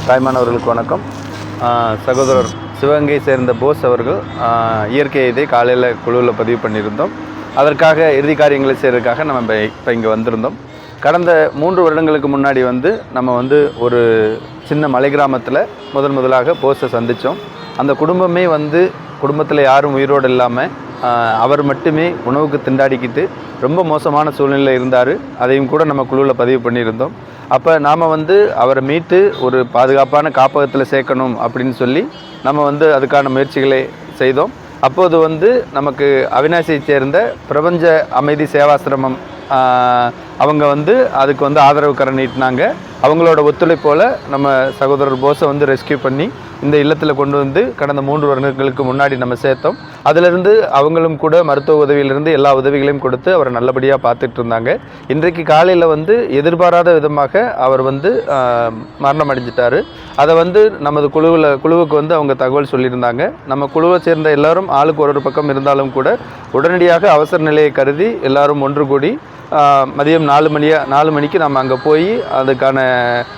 தாய்மானவர்களுக்கு வணக்கம். சகோதரர் சிவகங்கை சேர்ந்த போஸ் அவர்கள் இயற்கை இதை காலையில் குழுவில் பதிவு பண்ணியிருந்தோம். அதற்காக இறுதி காரியங்களை செய்கிறதுக்காக நம்ம இப்போ இங்கே வந்திருந்தோம். கடந்த 3 வருடங்களுக்கு முன்னாடி நம்ம ஒரு சின்ன மலை கிராமத்தில் முதலாக போஸை சந்தித்தோம். அந்த குடும்பமே குடும்பத்தில் யாரும் உயிரோடு இல்லாமல் அவர் மட்டுமே உணவுக்கு திண்டாடிக்கிட்டு ரொம்ப மோசமான சூழ்நிலையில் இருந்தார். அதையும் கூட நம்ம குழுவில் பதிவு பண்ணியிருந்தோம். அப்போ நாம் அவரை மீட்டு ஒரு பாதுகாப்பான காப்பகத்தில் சேர்க்கணும் அப்படின்னு சொல்லி நம்ம அதுக்கான முயற்சிகளை செய்தோம். அப்போது நமக்கு அவினாசியை சேர்ந்த பிரபஞ்ச அமைதி சேவாசிரமம் அவங்க அதுக்கு ஆதரவு கரம் நீட்டினாங்க. அவங்களோட ஒத்துழைப்போல் நம்ம சகோதரர் போஸை ரெஸ்கியூ பண்ணி இந்த இல்லத்தில் கொண்டு கடந்த 3 வருடங்களுக்கு முன்னாடி நம்ம சேர்த்தோம். அதிலிருந்து அவங்களும் கூட மருத்துவ உதவியிலிருந்து எல்லா உதவிகளையும் கொடுத்து அவரை நல்லபடியாக பார்த்துட்டு இருந்தாங்க. இன்றைக்கு காலையில் எதிர்பாராத விதமாக அவர் மரணம் அடைஞ்சிட்டார். அதை நமது குழுவுக்கு அவங்க தகவல் சொல்லியிருந்தாங்க. நம்ம குழுவை சேர்ந்த எல்லாரும் ஆளுக்கு ஒரு பக்கம் இருந்தாலும் கூட உடனடியாக அவசர நிலையை கருதி எல்லாரும் ஒன்று கூடி மதியம் 4 மணிக்கு நம்ம அங்கே போய் அதுக்கான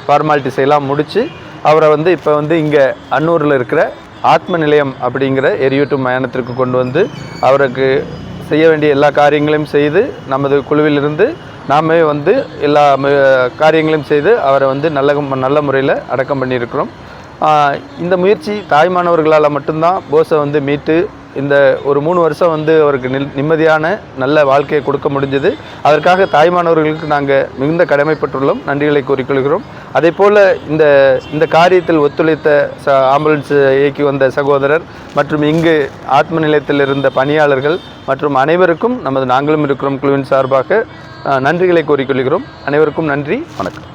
ஃபார்மாலிட்டிஸ் எல்லாம் முடித்து அவரை இப்போ இங்கே அன்னூரில் இருக்கிற ஆத்ம நிலையம் அப்படிங்கிற எரியூட்டும் மயானத்திற்கு கொண்டு அவருக்கு செய்ய வேண்டிய எல்லா காரியங்களையும் செய்து நமது குழுவிலிருந்து நாமே எல்லா காரியங்களையும் செய்து அவரை நல்ல முறையில் அடக்கம் பண்ணியிருக்கிறோம். இந்த முயற்சி தாய்மானவர்களால் மட்டும்தான் போஸை மீட்டு இந்த ஒரு 3 வருஷம் அவருக்கு நிம்மதியான நல்ல வாழ்க்கையை கொடுக்க முடிஞ்சது. அதற்காக தாய்மானவர்களுக்கு நாங்கள் மிகுந்த கடமைப்பட்டுள்ளோம், நன்றிகளை கூறிக்கொள்கிறோம். அதே போல் இந்த காரியத்தில் ஒத்துழைத்த ஆம்புலன்ஸ் இயக்கி வந்த சகோதரர் மற்றும் இங்கு ஆத்ம நிலையத்தில் இருந்த பணியாளர்கள் மற்றும் அனைவருக்கும் நாங்களும் இருக்கிறோம் குழுவின் சார்பாக நன்றிகளை கூறிக்கொள்கிறோம். அனைவருக்கும் நன்றி, வணக்கம்.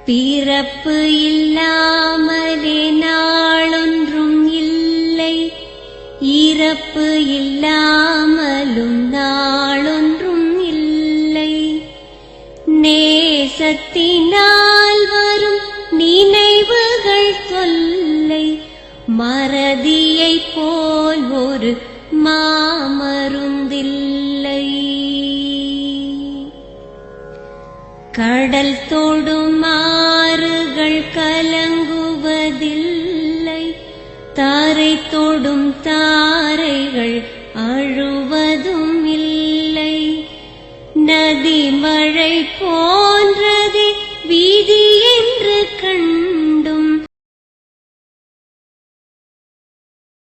பிறப்பு இல்லாமலே நாளொன்றும் இல்லை, இறப்பு இல்லாமலும் நாளொன்றும் இல்லை. நேசத்தினால் வரும் நினைவுகள் தொல்லை, மறதியை போல் ஒரு மாமருந்தில்லை. கடல் தொடும் ஆறுகள் கலங்குவதில்லை, தாரை தொடும் தாரைகள் அழுவதும் இல்லை. நதி மழை போ